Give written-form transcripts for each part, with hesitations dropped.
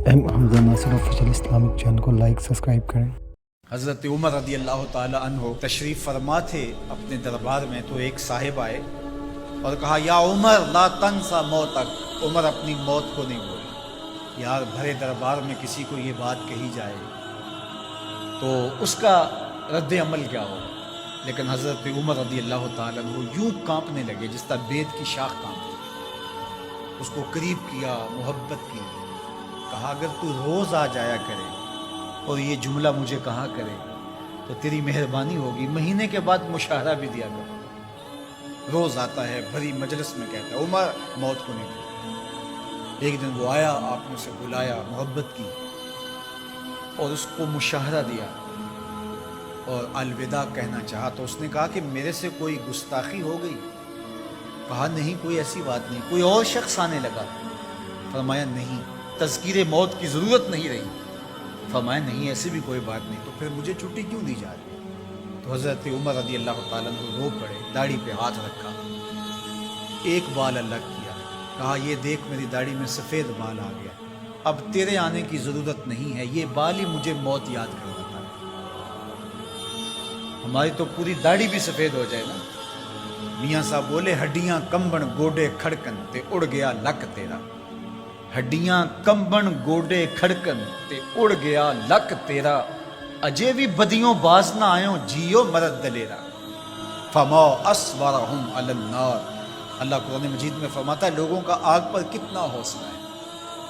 حمزہ ناصر official Islamic channel کو like subscribe کریں۔ حضرت عمر رضی اللہ تعالی عنہ تشریف فرما تھے اپنے دربار میں، تو ایک صاحب آئے اور کہا یا عمر لا تنسا موتک، عمر اپنی موت کو نہیں بھول۔ یار بھرے دربار میں کسی کو یہ بات کہی جائے تو اس کا رد عمل کیا ہو، لیکن حضرت عمر رضی اللہ تعالیٰ عنہ یوں کانپنے لگے جس طرح بید کی شاخ کانپتی۔ اس کو قریب کیا، محبت کی، کہا اگر تو روز آ جایا کرے اور یہ جملہ مجھے کہا کرے تو تیری مہربانی ہوگی، مہینے کے بعد مشاہرہ بھی دیا کرو۔ روز آتا ہے، بھری مجلس میں کہتا ہے عمر موت کو نہیں بھول۔ ایک دن وہ آیا، آپ نے اسے بلایا، محبت کی اور اس کو مشاہرہ دیا اور الوداع کہنا چاہا تو اس نے کہا کہ میرے سے کوئی گستاخی ہو گئی؟ کہا نہیں، کوئی ایسی بات نہیں۔ کوئی اور شخص آنے لگا؟ فرمایا نہیں۔ تذکیر موت کی ضرورت نہیں رہی؟ فرمایا نہیں، ایسی بھی کوئی بات نہیں۔ تو پھر مجھے چھٹی کیوں دی جا رہی؟ تو حضرت عمر رضی اللہ تعالیٰ عنہ رو پڑے، داڑھی پہ ہاتھ رکھا، ایک بال الگ کیا، کہا یہ دیکھ میری داڑھی میں سفید بال آ گیا، اب تیرے آنے کی ضرورت نہیں ہے، یہ بال ہی مجھے موت یاد کرواتا ہے۔ ہماری تو پوری داڑھی بھی سفید ہو جائے نا۔ میاں صاحب بولے ہڈیاں کمبن گوڈے کھڑکن تے اڑ گیا لک تیرا، ہڈیاں کمبن گوڈے کھڑکن تے اڑ گیا لک تیرا، اجے بھی بدیوں باز نہ آئیں جیو مرد دلیرا، فما اسورہم علی النار۔ اللہ قرآن مجید میں فرماتا ہے لوگوں کا آگ پر کتنا حوصلہ ہے،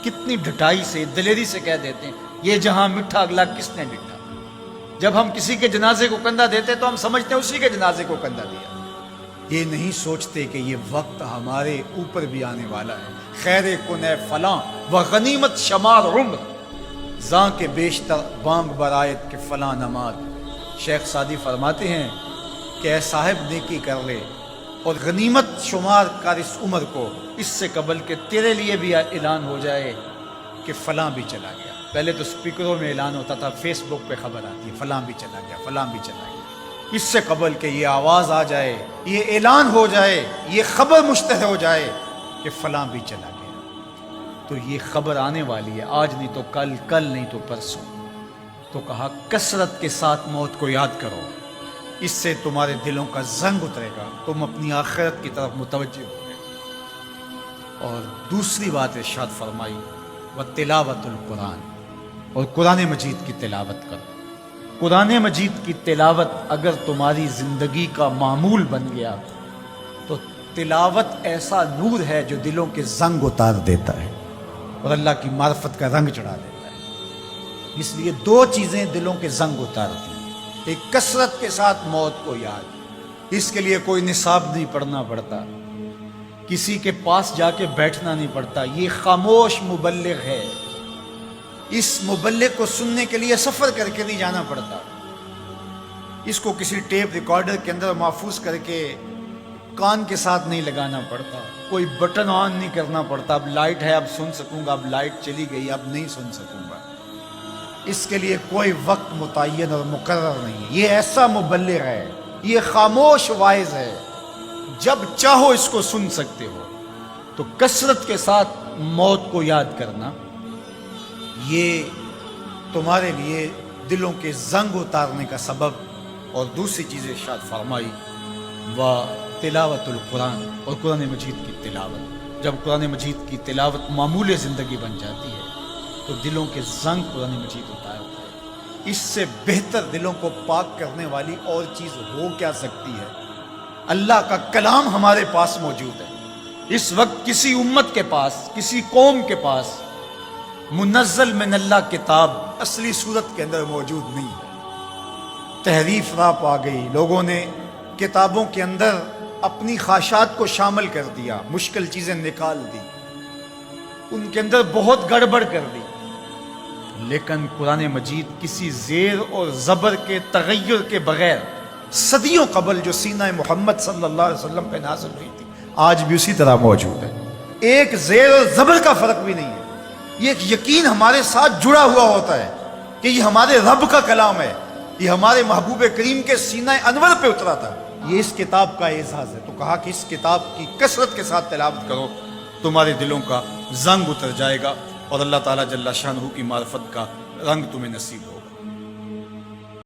کتنی ڈٹائی سے، دلیری سے کہہ دیتے ہیں یہ جہاں مٹھا اگلا کس نے ڈٹا۔ جب ہم کسی کے جنازے کو کندھا دیتے تو ہم سمجھتے ہیں اسی کے جنازے کو کندھا دیا، یہ نہیں سوچتے کہ یہ وقت ہمارے اوپر بھی آنے والا ہے۔ خیر کن فلاں و غنیمت شمار عمر، زاں کے بیشتر بانگ برایت کے فلاں نماز۔ شیخ سعدی فرماتے ہیں کہ اے صاحب نیکی کر لے اور غنیمت شمار کر اس عمر کو، اس سے قبل کہ تیرے لیے بھی اعلان ہو جائے کہ فلاں بھی چلا گیا۔ پہلے تو سپیکروں میں اعلان ہوتا تھا، فیس بک پہ خبر آتی ہے فلاں بھی چلا گیا، فلاں بھی چلا گیا۔ اس سے قبل کہ یہ آواز آ جائے، یہ اعلان ہو جائے، یہ خبر مشتہر ہو جائے کہ فلاں بھی چلا گیا، تو یہ خبر آنے والی ہے، آج نہیں تو کل، کل نہیں تو پرسوں۔ تو کہا کثرت کے ساتھ موت کو یاد کرو، اس سے تمہارے دلوں کا زنگ اترے گا، تم اپنی آخرت کی طرف متوجہ ہو گے۔ اور دوسری بات ارشاد فرمائی وَتِلَاوَةُ القرآن، اور قرآن مجید کی تلاوت کرو۔ قرآن مجید کی تلاوت اگر تمہاری زندگی کا معمول بن گیا تو تلاوت ایسا نور ہے جو دلوں کے زنگ اتار دیتا ہے اور اللہ کی معرفت کا رنگ چڑھا دیتا ہے۔ اس لیے دو چیزیں دلوں کے زنگ اتارتی ہیں، ایک کثرت کے ساتھ موت کو یاد، اس کے لیے کوئی نصاب نہیں پڑھنا پڑتا، کسی کے پاس جا کے بیٹھنا نہیں پڑتا، یہ خاموش مبلغ ہے، اس مبلغ کو سننے کے لیے سفر کر کے نہیں جانا پڑتا، اس کو کسی ٹیپ ریکارڈر کے اندر محفوظ کر کے کان کے ساتھ نہیں لگانا پڑتا، کوئی بٹن آن نہیں کرنا پڑتا، اب لائٹ ہے اب سن سکوں گا، اب لائٹ چلی گئی اب نہیں سن سکوں گا۔ اس کے لیے کوئی وقت متعین اور مقرر نہیں ہے، یہ ایسا مبلغ ہے، یہ خاموش واعظ ہے، جب چاہو اس کو سن سکتے ہو۔ تو کثرت کے ساتھ موت کو یاد کرنا یہ تمہارے لیے دلوں کے زنگ اتارنے کا سبب۔ اور دوسری چیز ارشاد فرمائی تلاوت القرآن، اور قرآن مجید کی تلاوت۔ جب قرآن مجید کی تلاوت معمول زندگی بن جاتی ہے تو دلوں کے زنگ قرآن مجید اتارتا ہے۔ اس سے بہتر دلوں کو پاک کرنے والی اور چیز ہو کیا سکتی ہے؟ اللہ کا کلام ہمارے پاس موجود ہے، اس وقت کسی امت کے پاس، کسی قوم کے پاس منزل من اللہ کتاب اصلی صورت کے اندر موجود نہیں ہے۔ تحریف راپ آ گئی، لوگوں نے کتابوں کے اندر اپنی خواہشات کو شامل کر دیا، مشکل چیزیں نکال دی، ان کے اندر بہت گڑبڑ کر دی، لیکن قرآن مجید کسی زیر اور زبر کے تغیر کے بغیر صدیوں قبل جو سینہ محمد صلی اللہ علیہ وسلم پہ نازل ہوئی تھی آج بھی اسی طرح موجود ہے، ایک زیر اور زبر کا فرق بھی نہیں ہے۔ یہ ایک یقین ہمارے ساتھ جڑا ہوا ہوتا ہے کہ یہ ہمارے رب کا کلام ہے، یہ ہمارے محبوب کریم کے سینہ انور پہ اترا تھا، یہ اس کتاب کا اعزاز ہے۔ تو کہا کہ اس کتاب کی کثرت کے ساتھ تلاوت کرو، تمہارے دلوں کا زنگ اتر جائے گا۔ اور اللہ تعالیٰ جل شانہ کی معرفت کا رنگ تمہیں نصیب ہو۔